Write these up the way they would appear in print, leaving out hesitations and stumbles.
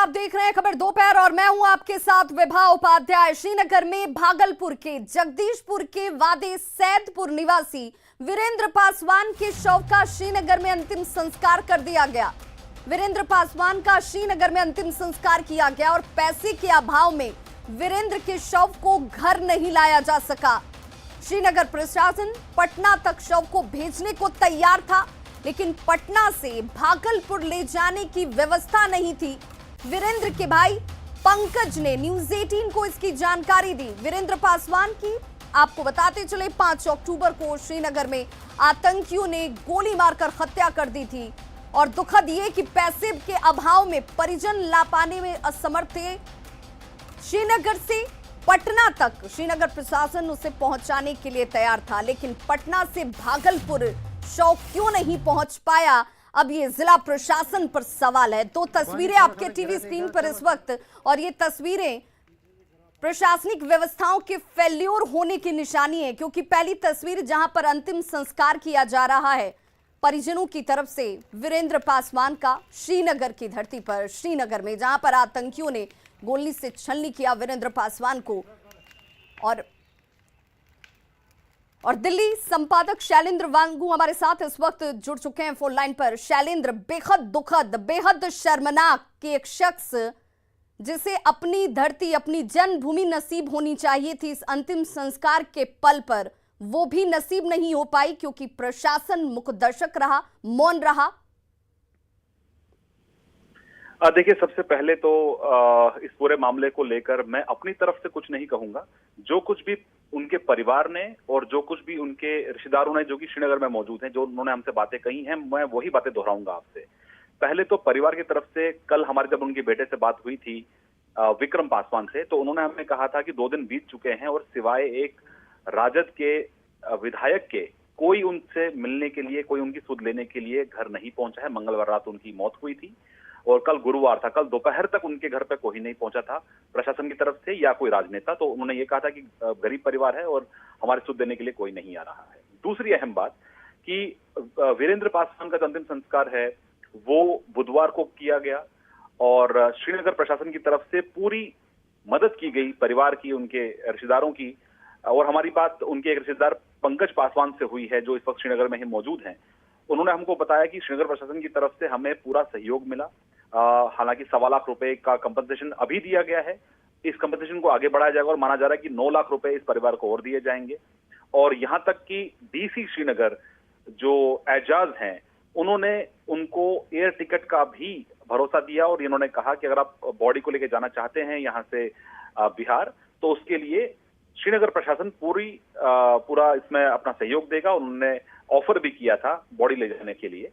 आप देख रहे हैं खबर दोपहर और मैं हूं आपके साथ विभा उपाध्याय। श्रीनगर में भागलपुर के जगदीशपुर के वादे सैदपुर निवासी वीरेंद्र पासवान के शव का श्रीनगर में अंतिम संस्कार कर दिया गया। वीरेंद्र पासवान का श्रीनगर में अंतिम संस्कार किया गया और पैसे के अभाव में वीरेंद्र के शव को घर नहीं लाया जा सका। श्रीनगर प्रशासन पटना तक शव को भेजने को तैयार था, लेकिन पटना से भागलपुर ले जाने की व्यवस्था नहीं थी। वीरेंद्र के भाई पंकज ने न्यूज़ 18 को इसकी जानकारी दी। वीरेंद्र पासवान की आपको बताते चले 5 अक्टूबर को श्रीनगर में आतंकियों ने गोली मारकर हत्या कर दी थी और दुखद ये कि पैसे के अभाव में परिजन ला पाने में असमर्थ थे। श्रीनगर से पटना तक श्रीनगर प्रशासन उसे पहुंचाने के लिए तैयार था, लेकिन पटना से भागलपुर शव क्यों नहीं पहुंच पाया, अब ये जिला प्रशासन पर सवाल है। दो तस्वीरें आपके टीवी स्क्रीन पर इस वक्त, और ये तस्वीरें प्रशासनिक व्यवस्थाओं के फेल्योर होने की निशानी है, क्योंकि पहली तस्वीर जहां पर अंतिम संस्कार किया जा रहा है परिजनों की तरफ से वीरेंद्र पासवान का श्रीनगर की धरती पर, श्रीनगर में जहां पर आतंकियों ने गोली से छलनी किया वीरेंद्र पासवान को। और दिल्ली संपादक शैलेंद्र वांगू हमारे साथ इस वक्त जुड़ चुके हैं फोन लाइन पर। शैलेंद्र, बेहद दुखद, बेहद शर्मनाक कि एक शख्स जिसे अपनी धरती, अपनी जन्मभूमि नसीब होनी चाहिए थी इस अंतिम संस्कार के पल पर, वो भी नसीब नहीं हो पाई क्योंकि प्रशासन मुखदर्शक रहा, मौन रहा। देखिए, सबसे पहले तो इस पूरे मामले को लेकर मैं अपनी तरफ से कुछ नहीं कहूंगा। जो कुछ भी उनके परिवार ने और जो कुछ भी उनके रिश्तेदारों ने, जो कि श्रीनगर में मौजूद हैं, जो उन्होंने हमसे बातें कही हैं, मैं वही बातें दोहराऊंगा आपसे। पहले तो परिवार की तरफ से कल हमारी जब उनके बेटे से बात हुई थी विक्रम पासवान से, तो उन्होंने हमें कहा था कि 2 दिन बीत चुके हैं और सिवाय एक राजद के विधायक के कोई उनसे मिलने के लिए, कोई उनकी सुध लेने के लिए घर नहीं पहुंचा है। मंगलवार रात उनकी मौत हुई थी और कल गुरुवार था, कल दोपहर तक उनके घर पे कोई नहीं पहुंचा था प्रशासन की तरफ से या कोई राजनेता। तो उन्होंने ये कहा था कि गरीब परिवार है और हमारे सुध देने के लिए कोई नहीं आ रहा है। दूसरी अहम बात कि वीरेंद्र पासवान का जो अंतिम संस्कार है वो बुधवार को किया गया और श्रीनगर प्रशासन की तरफ से पूरी मदद की गई परिवार की, उनके रिश्तेदारों की। और हमारी बात उनके एक रिश्तेदार पंकज पासवान से हुई है जो इस वक्त श्रीनगर में ही मौजूद हैं। उन्होंने हमको बताया कि श्रीनगर प्रशासन की तरफ से हमें पूरा सहयोग मिला। हालांकि 1.25 लाख रुपए का कंपनसेशन अभी दिया गया है, इस कंपनसेशन को आगे बढ़ाया जाएगा और माना जा रहा है कि 9 लाख रुपए इस परिवार को और दिए जाएंगे। और यहां तक कि डीसी श्रीनगर जो एजाज हैं, उन्होंने उनको एयर टिकट का भी भरोसा दिया और इन्होंने कहा कि अगर आप बॉडी को लेकर जाना चाहते हैं यहां से बिहार, तो उसके लिए श्रीनगर प्रशासन पूरा इसमें अपना सहयोग देगा। उन्होंने ऑफर भी किया था बॉडी ले जाने के लिए।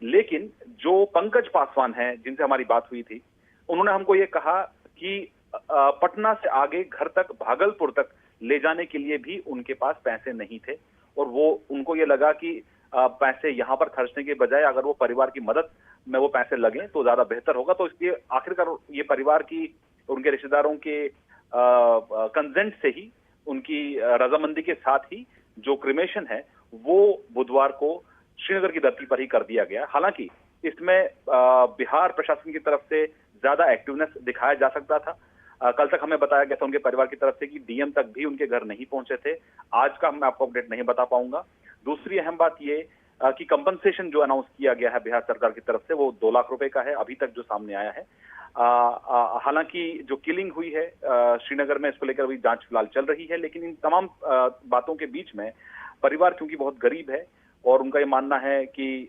लेकिन जो पंकज पासवान हैं जिनसे हमारी बात हुई थी, उन्होंने हमको ये कहा कि पटना से आगे घर तक, भागलपुर तक ले जाने के लिए भी उनके पास पैसे नहीं थे और उनको ये लगा कि पैसे यहां पर खर्चने के बजाय अगर वो परिवार की मदद में वो पैसे लगें तो ज्यादा बेहतर होगा। तो इसलिए आखिरकार ये परिवार की, उनके रिश्तेदारों के कंसेंट से ही, उनकी रजामंदी के साथ ही जो क्रिमेशन है वो बुधवार को श्रीनगर की धरती पर ही कर दिया गया। हालांकि इसमें बिहार प्रशासन की तरफ से ज्यादा एक्टिवनेस दिखाया जा सकता था। कल तक हमें बताया गया था उनके परिवार की तरफ से कि डीएम तक भी उनके घर नहीं पहुंचे थे। आज का मैं आपको अपडेट नहीं बता पाऊंगा। दूसरी अहम बात ये कि कंपनसेशन जो अनाउंस किया गया है बिहार सरकार की तरफ से वो 2 लाख रुपए का है, अभी तक जो सामने आया है। हालांकि जो किलिंग हुई है श्रीनगर में, इसको लेकर अभी जांच फिलहाल चल रही है। लेकिन इन तमाम बातों के बीच में परिवार क्योंकि बहुत गरीब है और उनका ये मानना है कि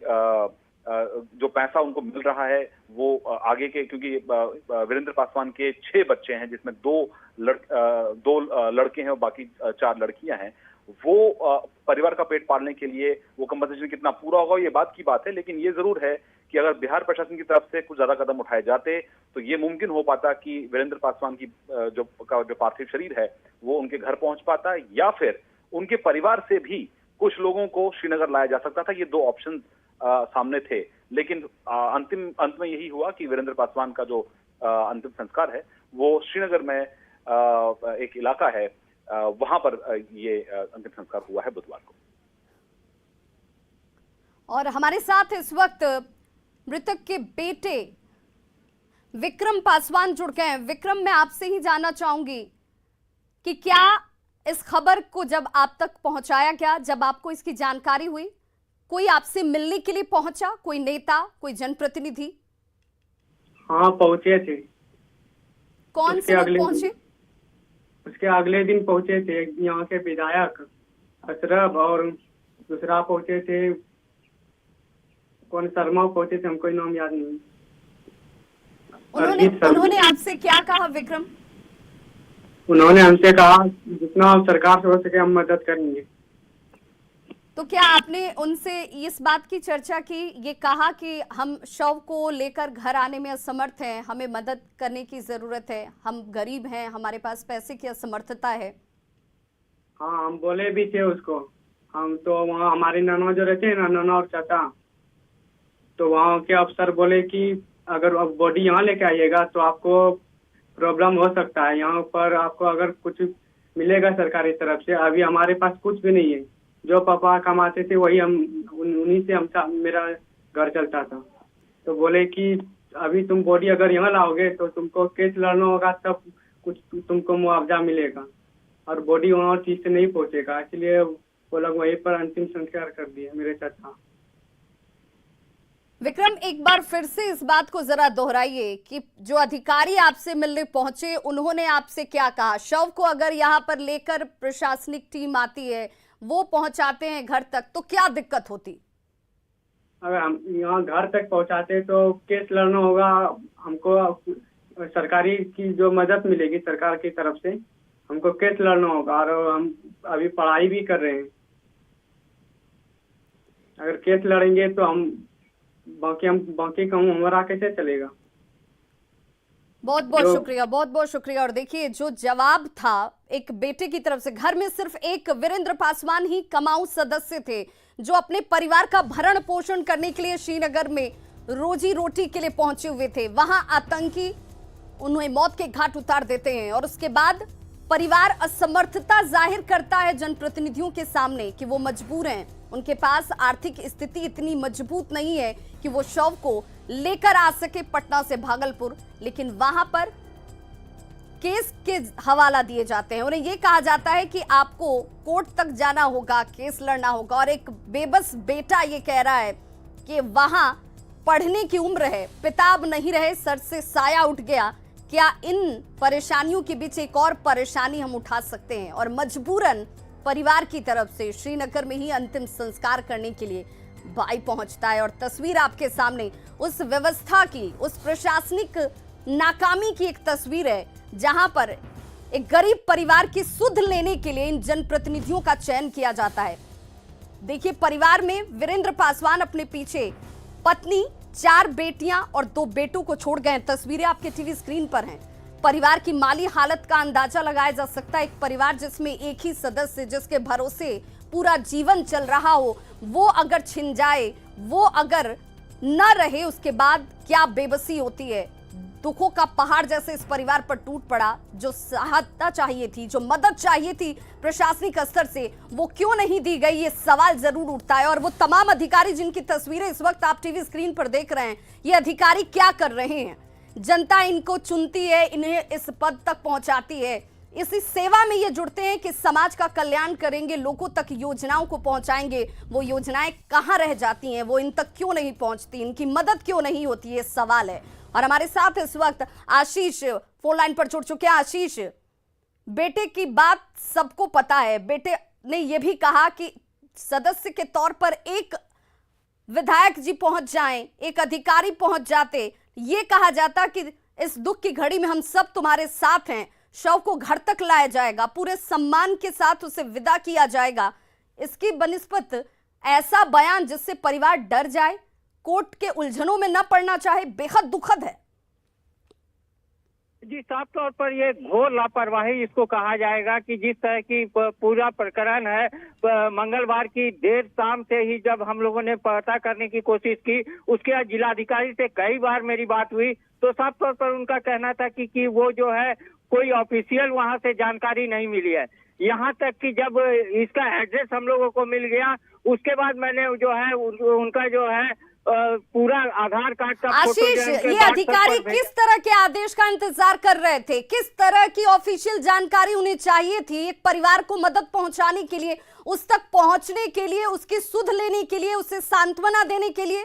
जो पैसा उनको मिल रहा है वो आगे के, क्योंकि वीरेंद्र पासवान के 6 बच्चे हैं जिसमें 2 लड़के हैं और बाकी 4 लड़कियां हैं, वो परिवार का पेट पालने के लिए वो कंपनसेशन कितना पूरा होगा ये बात की बात है। लेकिन ये जरूर है कि अगर बिहार प्रशासन की तरफ से कुछ ज्यादा कदम उठाए जाते तो ये मुमकिन हो पाता कि वीरेंद्र पासवान की जो पार्थिव शरीर है वो उनके घर पहुंच पाता, या फिर उनके परिवार से भी कुछ लोगों को श्रीनगर लाया जा सकता था। ये 2 ऑप्शन सामने थे, लेकिन अंत में यही हुआ कि वीरेंद्र पासवान का जो अंतिम संस्कार है वो श्रीनगर में एक इलाका है, वहां पर ये अंतिम संस्कार हुआ है बुधवार को। और हमारे साथ इस वक्त मृतक के बेटे विक्रम पासवान जुड़ गए हैं। विक्रम, मैं आपसे ही जानना चाहूंगी कि क्या इस खबर को जब आप तक पहुंचाया गया, जब आपको इसकी जानकारी हुई, कोई आपसे मिलने के लिए पहुंचा, कोई नेता, कोई जनप्रतिनिधि? हाँ, पहुंचे थे। कौन से लोग पहुंचे? उसके अगले दिन पहुंचे थे यहाँ के विधायक अशरफ, और दूसरा पहुंचे थे कौन, शर्मा पहुंचे थे, हमको नाम याद नहीं। उन्होंने आपसे क्या कहा विक्रम? उन्होंने हमसे कहा जितना सरकार से हो सके हम मदद करेंगे। तो क्या आपने उनसे इस बात की चर्चा की, ये कहा कि हम शव को लेकर घर आने में असमर्थ हैं, हमें मदद करने की जरूरत है, हम गरीब हैं, हमारे पास पैसे की असमर्थता है? हाँ, हम बोले भी थे उसको। हम तो वहाँ हमारे नाना जो रहते हैं ना, नाना और चाचा, तो वहाँ के अफसर बोले कि अगर आप बॉडी यहाँ लेके आइएगा तो आपको प्रॉब्लम हो सकता है, यहाँ पर आपको अगर कुछ मिलेगा सरकारी तरफ से। अभी हमारे पास कुछ भी नहीं है, जो पापा कमाते थे वही हम उन्हीं से हम मेरा घर चलता था। तो बोले कि अभी तुम बॉडी अगर यहाँ लाओगे तो तुमको केस लड़ना होगा, तब कुछ तुमको मुआवजा मिलेगा, और बॉडी वहाँ ठीक से नहीं पहुँचेगा। इसलिए वो लोग वहीं पर अंतिम संस्कार कर दिए मेरे चाचा। विक्रम, एक बार फिर से इस बात को जरा दोहराइए कि जो अधिकारी आपसे मिलने पहुंचे उन्होंने आपसे क्या कहा? शव को अगर यहाँ पर लेकर प्रशासनिक टीम आती है, वो पहुंचाते हैं घर तक, तो क्या दिक्कत होती? अगर हम यहाँ घर तक पहुँचाते तो केस लड़ना होगा, हमको सरकारी की जो मदद मिलेगी सरकार की तरफ से, हमको केस लड़ना होगा, और हम अभी पढ़ाई भी कर रहे हैं। अगर केस लड़ेंगे तो हम बाकी काम हमारा कैसे चलेगा? बहुत बहुत शुक्रिया, बहुत बहुत शुक्रिया। और देखिए, जो जवाब था एक बेटे की तरफ से, घर में सिर्फ एक वीरेंद्र पासवान ही कमाऊ सदस्य थे जो अपने परिवार का भरण पोषण करने के लिए श्रीनगर में रोजी रोटी के लिए पहुंचे हुए थे। वहां आतंकी उन्हें मौत के घाट उतार देते हैं और उसके बाद परिवार असमर्थता जाहिर करता है जनप्रतिनिधियों के सामने कि वो मजबूर हैं, उनके पास आर्थिक स्थिति इतनी मजबूत नहीं है कि वो शव को लेकर आ सके पटना से भागलपुर। लेकिन वहां पर केस के हवाला दिए जाते हैं, उन्हें यह कहा जाता है कि आपको कोर्ट तक जाना होगा, केस लड़ना होगा। और एक बेबस बेटा ये कह रहा है कि वहां पढ़ने की उम्र है, पिता अब नहीं रहे, सर से साया उठ गया, क्या इन परेशानियों के बीच एक और परेशानी हम उठा सकते हैं? और मजबूरन परिवार की तरफ से श्रीनगर में ही अंतिम संस्कार करने के लिए भाई पहुंचता है। और तस्वीर आपके सामने उस व्यवस्था की, उस प्रशासनिक नाकामी की एक तस्वीर है, जहां पर एक गरीब परिवार की सुध लेने के लिए इन जनप्रतिनिधियों का चयन किया जाता है। देखिए, परिवार में वीरेंद्र पासवान अपने पीछे पत्नी, 4 बेटियां और 2 बेटों को छोड़ गए। तस्वीरें आपके टीवी स्क्रीन पर हैं। परिवार की माली हालत का अंदाजा लगाया जा सकता है। एक परिवार जिसमें एक ही सदस्य, जिसके भरोसे पूरा जीवन चल रहा हो, वो अगर छिन जाए, वो अगर न रहे, उसके बाद क्या बेबसी होती है। दुखों का पहाड़ जैसे इस परिवार पर टूट पड़ा। जो सहायता चाहिए थी, जो मदद चाहिए थी प्रशासनिक स्तर से, वो क्यों नहीं दी गई, ये सवाल जरूर उठता है। और वो तमाम अधिकारी जिनकी तस्वीरें इस वक्त आप टीवी स्क्रीन पर देख रहे हैं, ये अधिकारी क्या कर रहे हैं? जनता इनको चुनती है, इन्हें इस पद तक पहुंचाती है, इसी सेवा में ये जुड़ते हैं कि समाज का कल्याण करेंगे, लोगों तक योजनाओं को पहुंचाएंगे। वो योजनाएं कहां रह जाती हैं, वो इन तक क्यों नहीं पहुंचती, इनकी मदद क्यों नहीं होती, ये सवाल है। और हमारे साथ इस वक्त आशीष फोन लाइन पर जुड़ चुके हैं। आशीष, बेटे की बात सबको पता है, बेटे ने यह भी कहा कि सदस्य के तौर पर एक विधायक जी पहुंच जाएं, एक अधिकारी पहुंच जाते, ये कहा जाता कि इस दुख की घड़ी में हम सब तुम्हारे साथ हैं, शव को घर तक लाया जाएगा, पूरे सम्मान के साथ उसे विदा किया जाएगा। इसकी बनिस्बत ऐसा बयान जिससे परिवार डर जाए, कोर्ट के उलझनों में न पड़ना चाहे, बेहद दुखद है। जी, साफ तौर पर ये घोर लापरवाही इसको कहा जाएगा कि जिस तरह की पूरा प्रकरण है, मंगलवार की देर शाम से ही जब हम लोगों ने पता करने की कोशिश की, उसके बाद जिलाधिकारी से कई बार मेरी बात हुई, तो साफ तौर पर उनका कहना था कि वो जो है कोई ऑफिशियल वहां से जानकारी नहीं मिली है। यहाँ तक कि जब इसका एड्रेस हम लोगों को मिल गया, उसके बाद मैंने जो है उनका जो है पूरा आधार कार्ड का फोटो आशीष, जो है उनके ये WhatsApp अधिकारी पर किस तरह के आदेश का इंतजार कर रहे थे? किस तरह की ऑफिशियल जानकारी उन्हें चाहिए थी एक परिवार को मदद पहुंचाने के लिए, उस तक पहुंचने के लिए, उसकी सुध लेने के लिए, उसे सांत्वना देने के लिए?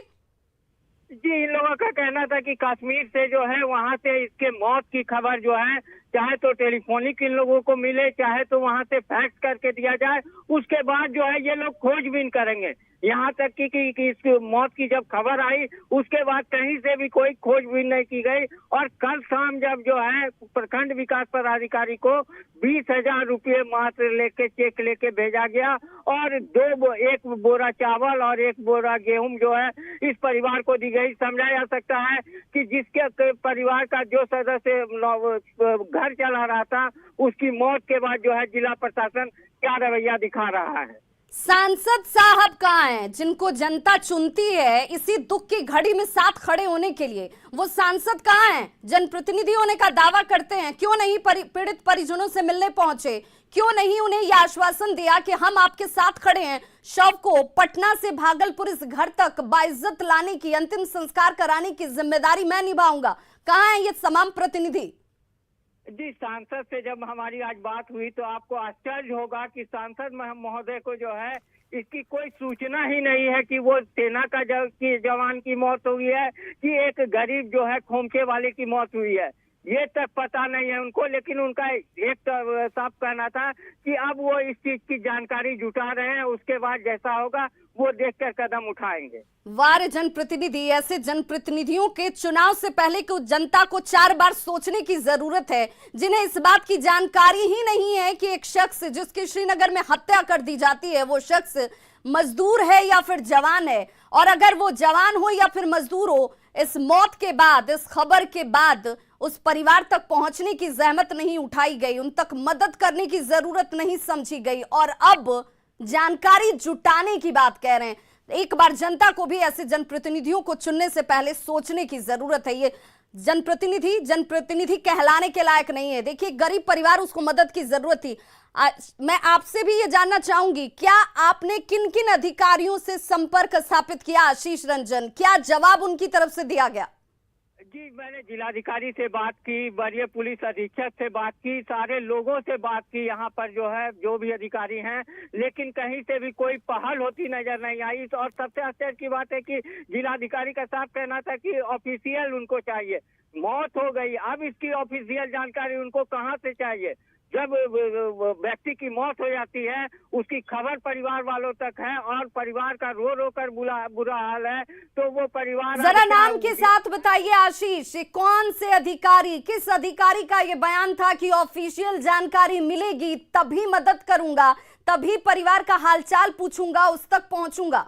जी, इन लोगों का कहना था कि कश्मीर से जो है वहां से इसके मौत की खबर जो है चाहे तो टेलीफोनिक इन लोगों को मिले, चाहे तो वहां से फैक्स करके दिया जाए, उसके बाद जो है ये लोग खोजबीन करेंगे। यहाँ तक कि इस मौत की जब खबर आई उसके बाद कहीं से भी कोई खोजबीन नहीं की गई। और कल शाम जब जो है प्रखंड विकास पदाधिकारी को 20,000 रुपये मात्र लेके चेक लेके भेजा गया और एक बोरा चावल और 1 बोरा गेहूं जो है इस परिवार को दी गई। समझा जा सकता है कि जिसके परिवार का जो सदस्य घर चला रहा था उसकी मौत के बाद जो है जिला प्रशासन क्या रवैया दिखा रहा है। सांसद साहब कहाँ हैं जिनको जनता चुनती है इसी दुख की घड़ी में साथ खड़े होने के लिए? वो सांसद कहाँ हैं? जनप्रतिनिधि होने का दावा करते हैं, क्यों नहीं पीड़ित परिजनों से मिलने पहुंचे? क्यों नहीं उन्हें यह आश्वासन दिया कि हम आपके साथ खड़े हैं, शव को पटना से भागलपुर इस घर तक बाइज्जत लाने की, अंतिम संस्कार कराने की जिम्मेदारी मैं निभाऊंगा? कहाँ है ये तमाम प्रतिनिधि? जी, सांसद से जब हमारी आज बात हुई तो आपको आश्चर्य होगा कि सांसद महोदय को जो है इसकी कोई सूचना ही नहीं है कि वो सेना का जवान की मौत हुई है कि एक गरीब जो है खोमचे वाले की मौत हुई है, ये तक पता नहीं है उनको। लेकिन उनका एक साफ कहना था कि अब वो इस चीज की जानकारी जुटा रहे हैं, उसके बाद जैसा होगा वो देखकर कदम उठाएंगे। वार जनप्रतिनिधि, ऐसे जनप्रतिनिधियों के चुनाव से पहले को जनता को 4 बार सोचने की जरूरत है, जिन्हें इस बात की जानकारी ही नहीं है कि एक शख्स जिसकी श्रीनगर में हत्या कर दी जाती है वो शख्स मजदूर है या फिर जवान है, और अगर वो जवान हो या फिर मजदूर हो, इस मौत के बाद, इस खबर के बाद उस परिवार तक पहुंचने की जहमत नहीं उठाई गई, उन तक मदद करने की जरूरत नहीं समझी गई, और अब जानकारी जुटाने की बात कह रहे हैं। एक बार जनता को भी ऐसे जनप्रतिनिधियों को चुनने से पहले सोचने की जरूरत है। ये जनप्रतिनिधि कहलाने के लायक नहीं है। देखिए, गरीब परिवार, उसको मदद की जरूरत थी। मैं आपसे भी ये जानना चाहूंगी, क्या आपने किन किन अधिकारियों से संपर्क स्थापित किया? आशीष रंजन, क्या जवाब उनकी तरफ से दिया गया? जी, मैंने जिलाधिकारी से बात की, वरीय पुलिस अधीक्षक से बात की, सारे लोगों से बात की यहाँ पर जो है जो भी अधिकारी हैं, लेकिन कहीं से भी कोई पहल होती नजर नहीं आई। और सबसे आश्चर्य की बात है कि जिलाधिकारी का साफ कहना था कि ऑफिशियल उनको चाहिए। मौत हो गई, अब इसकी ऑफिशियल जानकारी उनको कहाँ से चाहिए? जब व्यक्ति की मौत हो जाती है उसकी खबर परिवार वालों तक है और परिवार का रो रो कर बुरा हाल है, तो वो परिवार जरा नाम के साथ बताइए आशीष, कौन से अधिकारी, किस अधिकारी का ये बयान था कि ऑफिशियल जानकारी मिलेगी तभी मदद करूंगा, तभी परिवार का हालचाल पूछूंगा, उस तक पहुंचूंगा?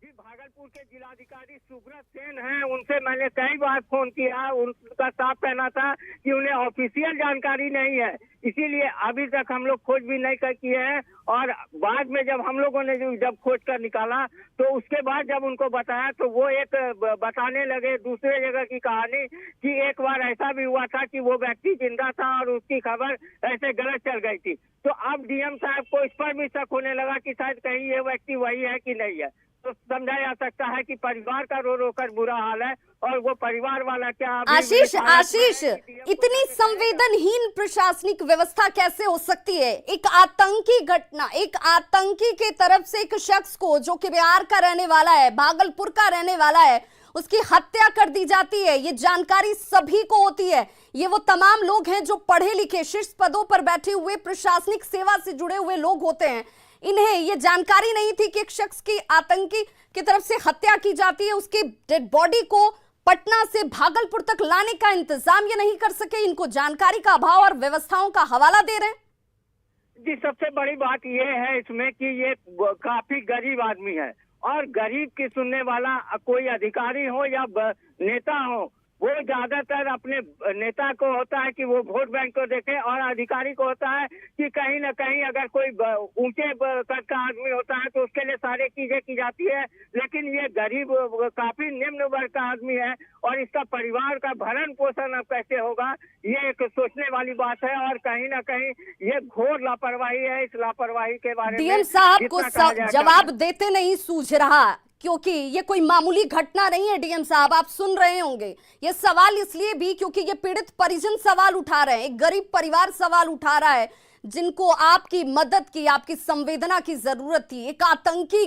भागलपुर के जिलाधिकारी सुब्रत सेन हैं, उनसे मैंने कई बार फोन किया। उनका साफ कहना था कि उन्हें ऑफिशियल जानकारी नहीं है, इसीलिए अभी तक हम लोग खोज भी नहीं कर किए हैं। और बाद में जब हम लोगों ने जब खोज कर निकाला तो उसके बाद जब उनको बताया तो वो एक बताने लगे दूसरे जगह की कहानी कि एक बार ऐसा भी हुआ था कि वो व्यक्ति जिंदा था और उसकी खबर ऐसे गलत चल गई थी। तो अब डीएम साहब को इस पर भी शक होने लगा कि शायद कहीं ये व्यक्ति वही है कि नहीं है। तो समझा जा सकता है कि परिवार का रो रो कर बुरा हाल है और वो परिवार वाला क्या आशीष, इतनी संवेदनहीन प्रशासनिक व्यवस्था कैसे हो सकती है? एक आतंकी घटना, एक आतंकी के तरफ से एक शख्स को जो कि बिहार का रहने वाला है, भागलपुर का रहने वाला है, उसकी हत्या कर दी जाती है। ये जानकारी सभी को होती है। ये वो तमाम लोग हैं जो पढ़े लिखे शीर्ष पदों पर बैठे हुए प्रशासनिक सेवा से जुड़े हुए लोग होते हैं। इन्हें ये जानकारी नहीं थी कि एक शख्स की आतंकी की तरफ से हत्या की जाती है, उसकी डेड बॉडी को पटना से भागलपुर तक लाने का इंतजाम ये नहीं कर सके। इनको जानकारी का अभाव और व्यवस्थाओं का हवाला दे रहे हैं। जी, सबसे बड़ी बात ये है इसमें कि ये काफी गरीब आदमी है और गरीब की सुनने वाला कोई अधिकारी हो या नेता हो, वो ज्यादातर अपने नेता को होता है कि वो वोट बैंक को देखे और अधिकारी को होता है कि कहीं ना कहीं अगर कोई ऊंचे कद का आदमी होता है तो उसके लिए सारी चीजें की जाती है। लेकिन ये गरीब काफी निम्न वर्ग का आदमी है और इसका परिवार का भरण पोषण अब कैसे होगा, ये एक सोचने वाली बात है। और कहीं ना कहीं ये घोर लापरवाही है। इस लापरवाही के बारे में डीएम साहब को जवाब देते नहीं सूझ रहा, क्योंकि ये कोई मामूली घटना नहीं है। डीएम साहब, आप सुन रहे होंगे ये सवाल इसलिए भी क्योंकि ये पीड़ित परिजन सवाल उठा रहे हैं, एक गरीब परिवार सवाल उठा रहा है जिनको आपकी मदद की, आपकी संवेदना की जरूरत थी। एक आतंकी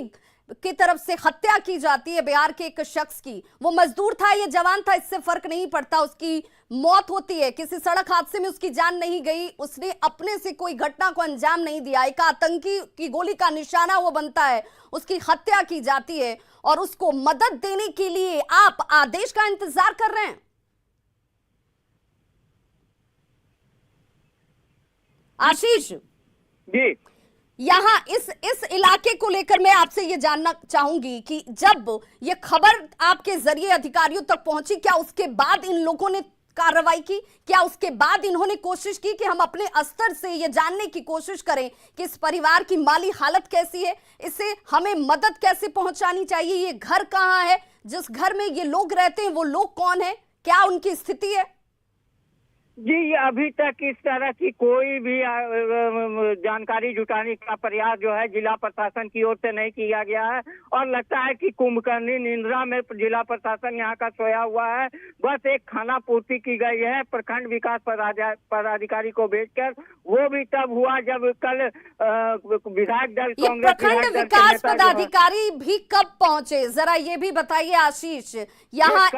की तरफ से हत्या की जाती है बिहार के एक शख्स की। वो मजदूर था, ये जवान था, इससे फर्क नहीं पड़ता। उसकी मौत होती है, किसी सड़क हादसे में उसकी जान नहीं गई, उसने अपने से कोई घटना को अंजाम नहीं दिया। एक आतंकी की गोली का निशाना वो बनता है, उसकी हत्या की जाती है और उसको मदद देने के लिए आप आदेश का इंतजार कर रहे हैं। आशीष जी, यहाँ इस इलाके को लेकर मैं आपसे ये जानना चाहूंगी कि जब ये खबर आपके जरिए अधिकारियों तक पहुंची, क्या उसके बाद इन लोगों ने कार्रवाई की? क्या उसके बाद इन्होंने कोशिश की कि हम अपने स्तर से ये जानने की कोशिश करें कि इस परिवार की माली हालत कैसी है, इसे हमें मदद कैसे पहुंचानी चाहिए, ये घर कहाँ है, जिस घर में ये लोग रहते हैं वो लोग कौन है, क्या उनकी स्थिति है? जी, अभी तक इस तरह की कोई भी जानकारी जुटाने का प्रयास जो है जिला प्रशासन की ओर से नहीं किया गया है और लगता है कि कुंभकर्णी निंद्रा में जिला प्रशासन यहाँ का सोया हुआ है। बस एक खाना पूर्ति की गई है प्रखंड विकास पदाधिकारी को भेजकर, वो भी तब हुआ जब कल विधायक दल कांग्रेस प्रखंड विकास पदाधिकारी भी कब पहुंचे, जरा ये भी बताइए आशीष। यहाँ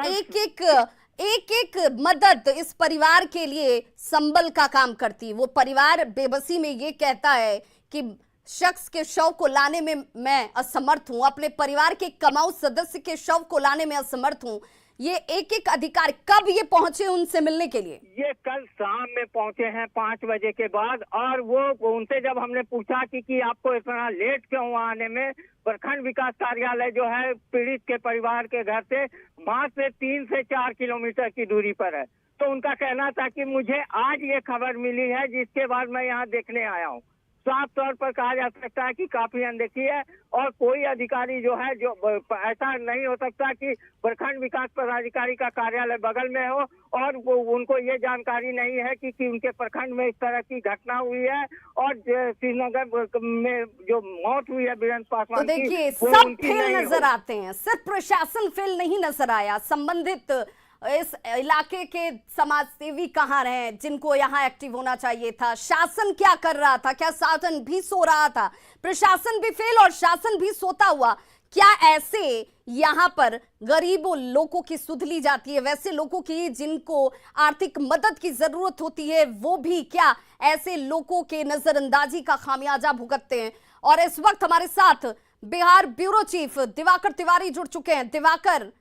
एक एक मदद इस परिवार के लिए संबल का काम करती। वो परिवार बेबसी में ये कहता है कि शख्स के शव को लाने में मैं असमर्थ हूं, अपने परिवार के कमाऊ सदस्य के शव को लाने में असमर्थ हूं। ये एक एक अधिकारी कब ये पहुंचे उनसे मिलने के लिए? ये कल शाम में पहुंचे हैं 5 बजे के बाद, और वो उनसे जब हमने पूछा कि आपको इतना लेट क्यों आने में, प्रखंड विकास कार्यालय जो है पीड़ित के परिवार के घर से मात्र 3 से 4 किलोमीटर की दूरी पर है, तो उनका कहना था कि मुझे आज ये खबर मिली है जिसके बाद मैं यहाँ देखने आया हूँ। साफ तौर पर कहा जा सकता है कि काफी अनदेखी है और कोई अधिकारी जो है, जो ऐसा नहीं हो सकता कि प्रखंड विकास पदाधिकारी का कार्यालय बगल में हो और वो उनको ये जानकारी नहीं है कि उनके प्रखंड में इस तरह की घटना हुई है और श्रीनगर में जो मौत हुई है वीरेंद्र पासवान की। तो देखिए, सब फेल नजर आते हैं, सिर्फ प्रशासन फेल नहीं नजर आया। संबंधित इस इलाके के समाज सेवी कहाँ रहे जिनको यहाँ एक्टिव होना चाहिए था? शासन क्या कर रहा था? क्या शासन भी सो रहा था? प्रशासन भी फेल और शासन भी सोता हुआ। क्या ऐसे यहाँ पर गरीबों लोगों की सुध ली जाती है, वैसे लोगों की जिनको आर्थिक मदद की जरूरत होती है, वो भी क्या ऐसे लोगों के नजरअंदाजी का खामियाजा भुगतते हैं? और इस वक्त हमारे साथ बिहार ब्यूरो चीफ दिवाकर तिवारी जुड़ चुके हैं। दिवाकर,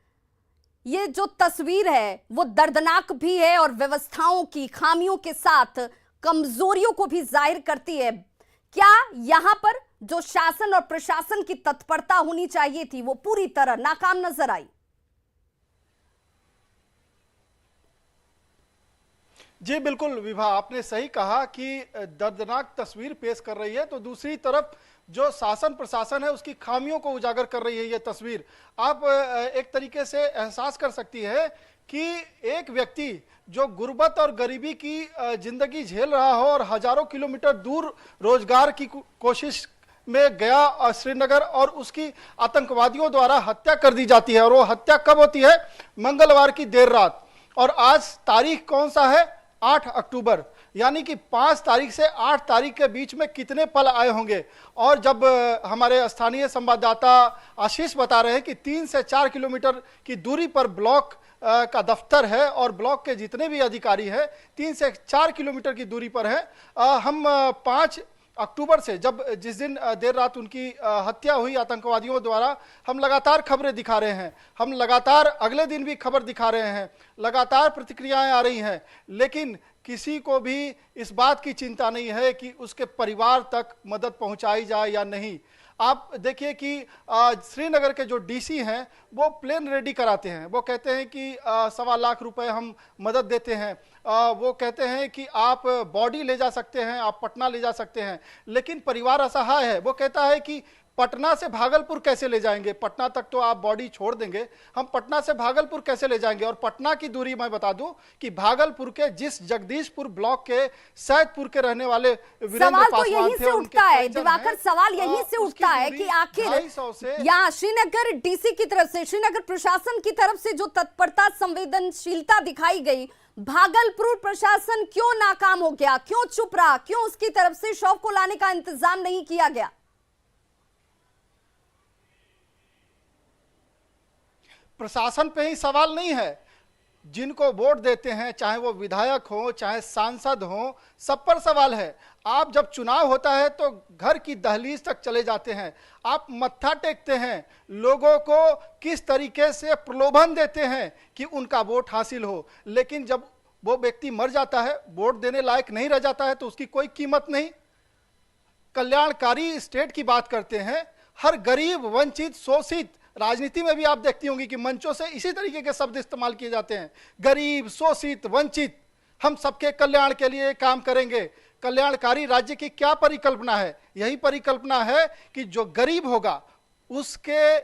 ये जो तस्वीर है वो दर्दनाक भी है और व्यवस्थाओं की खामियों के साथ कमजोरियों को भी जाहिर करती है। क्या यहाँ पर जो शासन और प्रशासन की तत्परता होनी चाहिए थी वो पूरी तरह नाकाम नजर आई? जी बिल्कुल विभा, आपने सही कहा कि दर्दनाक तस्वीर पेश कर रही है, तो दूसरी तरफ जो शासन प्रशासन है उसकी खामियों को उजागर कर रही है ये तस्वीर। आप एक तरीके से एहसास कर सकती है कि एक व्यक्ति जो गुर्बत और गरीबी की जिंदगी झेल रहा हो और हजारों किलोमीटर दूर रोजगार की कोशिश में गया श्रीनगर, और उसकी आतंकवादियों द्वारा हत्या कर दी जाती है। और वो हत्या कब होती है? मंगलवार की देर रात। और आज तारीख कौन सा है? 8 अक्टूबर, यानी कि 5 तारीख से 8 तारीख के बीच में कितने पल आए होंगे। और जब हमारे स्थानीय संवाददाता आशीष बता रहे हैं कि 3 से 4 किलोमीटर की दूरी पर ब्लॉक का दफ्तर है और ब्लॉक के जितने भी अधिकारी हैं 3 से 4 किलोमीटर की दूरी पर हैं। हम 5 अक्टूबर से जिस दिन देर रात उनकी हत्या हुई आतंकवादियों द्वारा, हम लगातार खबरें दिखा रहे हैं, हम लगातार अगले दिन भी खबर दिखा रहे हैं, लगातार प्रतिक्रियाएं आ रही हैं, लेकिन किसी को भी इस बात की चिंता नहीं है कि उसके परिवार तक मदद पहुंचाई जाए या नहीं। आप देखिए कि श्रीनगर के जो डीसी हैं वो प्लेन रेडी कराते हैं, वो कहते हैं कि 1.25 लाख रुपए हम मदद देते हैं, वो कहते हैं कि आप बॉडी ले जा सकते हैं, आप पटना ले जा सकते हैं, लेकिन परिवार असहाय है। वो कहता है कि पटना से भागलपुर कैसे ले जाएंगे? पटना तक तो आप बॉडी छोड़ देंगे, हम पटना से भागलपुर कैसे ले जाएंगे? और पटना की दूरी मैं बता दूं कि भागलपुर के जिस जगदीशपुर ब्लॉक के सैदपुर के रहने वाले वीरेंद्र सवाल तो पासवान यहीं थे, से उनके उठता है परिजन दिवाकर, हैं, सवाल यहीं से उसकी उठता है दूरी कि आखिर 250 से यहाँ श्रीनगर डीसी की तरफ से, श्रीनगर प्रशासन की तरफ से जो तत्परता, संवेदनशीलता दिखाई गई, भागलपुर प्रशासन क्यों नाकाम हो गया, क्यों चुप रहा, क्यों उसकी तरफ से शव को लाने का इंतजाम नहीं किया गया? प्रशासन पे ही सवाल नहीं है, जिनको वोट देते हैं, चाहे वो विधायक हो चाहे सांसद हो, सब पर सवाल है। आप जब चुनाव होता है तो घर की दहलीज तक चले जाते हैं, आप मत्था टेकते हैं, लोगों को किस तरीके से प्रलोभन देते हैं कि उनका वोट हासिल हो, लेकिन जब वो व्यक्ति मर जाता है, वोट देने लायक नहीं रह जाता है, तो उसकी कोई कीमत नहीं। कल्याणकारी स्टेट की बात करते हैं, हर गरीब, वंचित, शोषित, राजनीति में भी आप देखती होंगी कि मंचों से इसी तरीके के शब्द इस्तेमाल किए जाते हैं, गरीब, शोषित, वंचित, हम सबके कल्याण के लिए काम करेंगे। कल्याणकारी राज्य की क्या परिकल्पना है? यही परिकल्पना है कि जो गरीब होगा उसके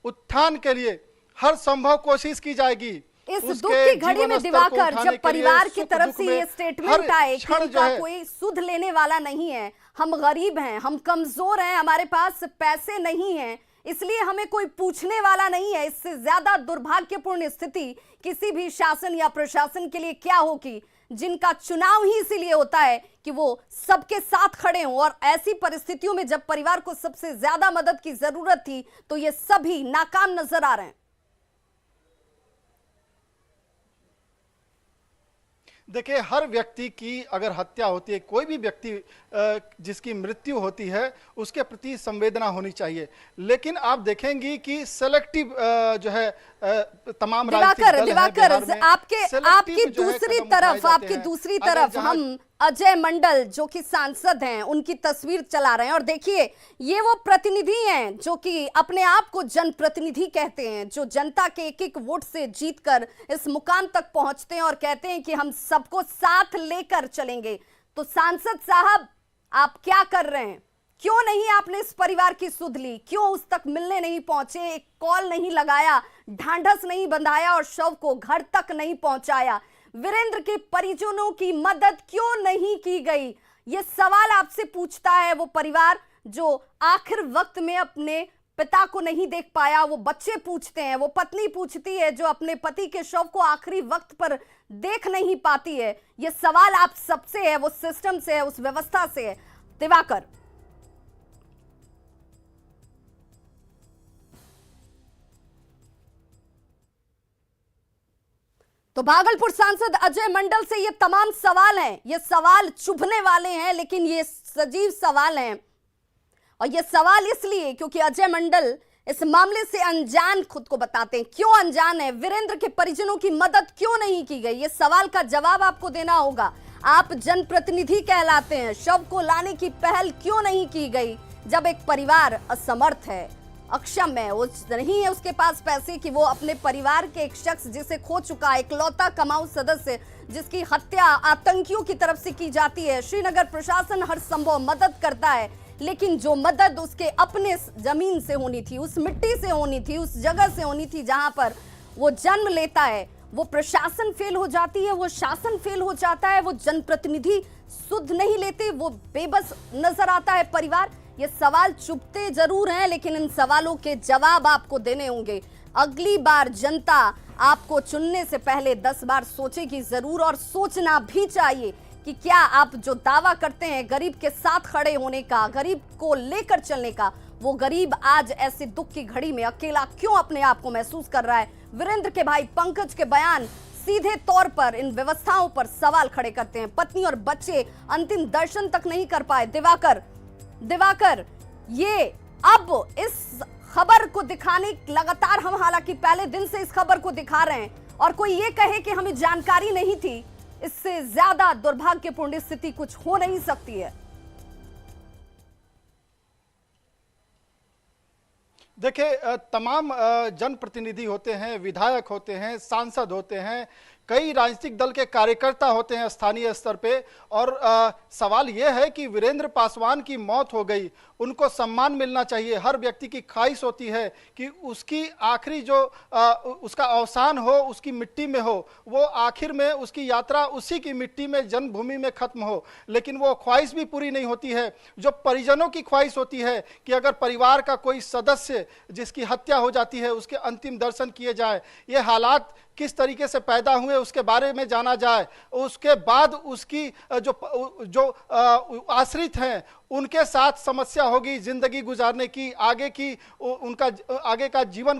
उत्थान के लिए हर संभव कोशिश की जाएगी। इस दुख की घड़ी में दिवाकर, जब परिवार की तरफ से ये स्टेटमेंट आए कि इनका कोई सुध लेने वाला नहीं है, हम गरीब हैं, हम कमजोर हैं, हमारे पास पैसे नहीं हैं, इसलिए हमें कोई पूछने वाला नहीं है, इससे ज्यादा दुर्भाग्यपूर्ण स्थिति किसी भी शासन या प्रशासन के लिए क्या होगी, जिनका चुनाव ही इसीलिए होता है कि वो सबके साथ खड़े हों। और ऐसी परिस्थितियों में जब परिवार को सबसे ज्यादा मदद की जरूरत थी तो ये सभी नाकाम नजर आ रहे हैं। देखिए, हर व्यक्ति की अगर हत्या होती है, कोई भी व्यक्ति जिसकी मृत्यु होती है, उसके प्रति संवेदना होनी चाहिए, लेकिन आप देखेंगी कि सेलेक्टिव जो है तमाम राजनीतिक दल हैं बिहार में, आपकी दूसरी तरफ हम अजय मंडल जो कि सांसद हैं, उनकी तस्वीर चला रहे हैं। और देखिए, ये वो प्रतिनिधि हैं जो कि अपने आप को जनप्रतिनिधि कहते हैं, जो जनता के एक एक वोट से जीतकर इस मुकाम तक पहुंचते हैं और कहते हैं कि हम सबको साथ लेकर चलेंगे। तो सांसद साहब, आप क्या कर रहे हैं? क्यों नहीं आपने इस परिवार की सुध ली? क्यों उस तक मिलने नहीं पहुंचे, एक कॉल नहीं लगाया, ढांढस नहीं बंधाया और शव को घर तक नहीं पहुंचाया? वीरेंद्र के परिजनों की मदद क्यों नहीं की गई? ये सवाल आपसे पूछता है वो परिवार जो आखिर वक्त में अपने पिता को नहीं देख पाया। वो बच्चे पूछते हैं, वो पत्नी पूछती है जो अपने पति के शव को आखिरी वक्त पर देख नहीं पाती है। ये सवाल आप सबसे है, वो सिस्टम से है, उस व्यवस्था से है। दिवाकर, तो भागलपुर सांसद अजय मंडल से ये तमाम सवाल हैं, ये सवाल चुभने वाले हैं, लेकिन ये सजीव सवाल हैं। और ये सवाल इसलिए क्योंकि अजय मंडल इस मामले से अनजान खुद को बताते हैं। क्यों अनजान है? वीरेंद्र के परिजनों की मदद क्यों नहीं की गई? ये सवाल का जवाब आपको देना होगा। आप जनप्रतिनिधि कहलाते हैं, शव को लाने की पहल क्यों नहीं की गई जब एक परिवार असमर्थ है, अक्षम है, वो नहीं है उसके पास पैसे कि वो अपने परिवार के एक शख्स जिसे खो चुका है, इकलौता कमाऊ सदस्य जिसकी हत्या आतंकियों की तरफ से की जाती है। श्रीनगर प्रशासन हर संभव मदद करता है, लेकिन जो मदद उसके अपने जमीन से होनी थी, उस मिट्टी से होनी थी, उस जगह से होनी थी जहां पर वो जन्म लेता है, वो प्रशासन फेल हो जाती है, वो शासन फेल हो जाता है, वो जनप्रतिनिधि सुध नहीं लेते, वो बेबस नजर आता है परिवार। ये सवाल चुभते जरूर हैं, लेकिन इन सवालों के जवाब आपको देने होंगे। अगली बार जनता आपको चुनने से पहले 10 बार सोचेगी जरूर, और सोचना भी चाहिए कि क्या आप जो दावा करते हैं गरीब के साथ खड़े होने का, गरीब को लेकर चलने का, वो गरीब आज ऐसे दुख की घड़ी में अकेला क्यों अपने आप को महसूस कर रहा है? वीरेंद्र के भाई पंकज के बयान सीधे तौर पर इन व्यवस्थाओं पर सवाल खड़े करते हैं। पत्नी और बच्चे अंतिम दर्शन तक नहीं कर पाए। दिवाकर, ये अब इस खबर को दिखाने, लगातार हम हालांकि पहले दिन से इस खबर को दिखा रहे हैं, और कोई ये कहे कि हमें जानकारी नहीं थी, इससे ज्यादा दुर्भाग्यपूर्ण स्थिति कुछ हो नहीं सकती है। देखिए, तमाम जनप्रतिनिधि होते हैं, विधायक होते हैं, सांसद होते हैं, कई राजनीतिक दल के कार्यकर्ता होते हैं स्थानीय स्तर पे, और सवाल यह है कि वीरेंद्र पासवान की मौत हो गई, उनको सम्मान मिलना चाहिए। हर व्यक्ति की ख्वाहिश होती है कि उसकी आखिरी जो उसका अवसान हो, उसकी मिट्टी में हो, वो आखिर में उसकी यात्रा उसी की मिट्टी में, जन्मभूमि में खत्म हो। लेकिन वो ख्वाहिश भी पूरी नहीं होती है जो परिजनों की ख्वाहिश होती है कि अगर परिवार का कोई सदस्य जिसकी हत्या हो जाती है उसके अंतिम दर्शन किए जाए, ये हालात किस तरीके से पैदा हुए उसके बारे में जाना जाए, उसके बाद उसकी जो आश्रित हैं उनके साथ समस्या होगी जिंदगी गुजारने की, आगे की उनका आगे का जीवन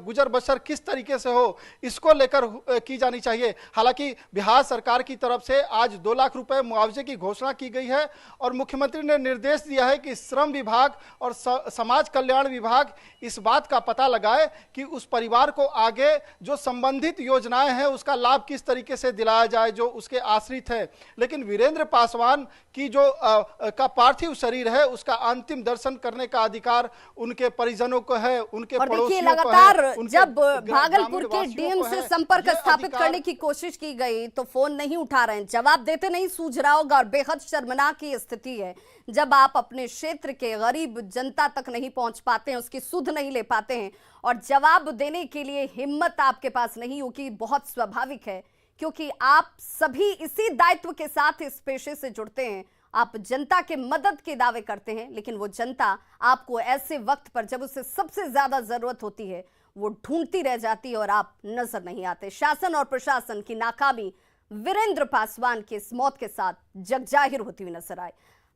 गुजर बसर किस तरीके से हो, इसको लेकर की जानी चाहिए। हालांकि बिहार सरकार की तरफ से आज 2 लाख रुपए मुआवजे की घोषणा की गई है और मुख्यमंत्री ने निर्देश दिया है कि श्रम विभाग और समाज कल्याण विभाग इस बात का पता लगाए कि उस परिवार को आगे जो संबंधित योजनाएं हैं उसका लाभ किस तरीके से दिलाया जाए जो उसके आश्रित है। लेकिन वीरेंद्र पासवान की जो का पार्थिव शरीर है उसका अंतिम दर्शन करने का अधिकार उनके परिजनों को है, उनके पड़ोसियों को है। लगातार जब भागलपुर के डीएम से संपर्क स्थापित करने की कोशिश की गई तो फोन नहीं उठा रहे हैं, जवाब देते नहीं सूझ रहा होगा। और बेहद शर्मनाक की स्थिति है जब आप अपने क्षेत्र के गरीब जनता तक नहीं पहुंच पाते हैं, उसकी सुध नहीं ले पाते हैं और जवाब देने के लिए हिम्मत आपके पास नहीं होगी। बहुत स्वाभाविक है क्योंकि आप सभी इसी दायित्व के साथ इस पेशे से जुड़ते हैं। आप जनता के मदद के दावे करते हैं, लेकिन वो जनता आपको ऐसे वक्त पर जब उसे सबसे ज्यादा जरूरत होती है वो ढूंढती रह जाती है और आप नजर नहीं आते। शासन और प्रशासन की नाकामी वीरेंद्र पासवान की इस मौत के साथ जगजाहिर होती हुई नजर आए।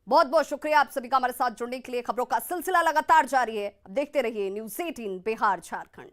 बहुत बहुत शुक्रिया आप सभी का हमारे साथ जुड़ने के लिए। खबरों का सिलसिला लगातार जारी है, अब देखते रहिए न्यूज़ 18 बिहार झारखंड।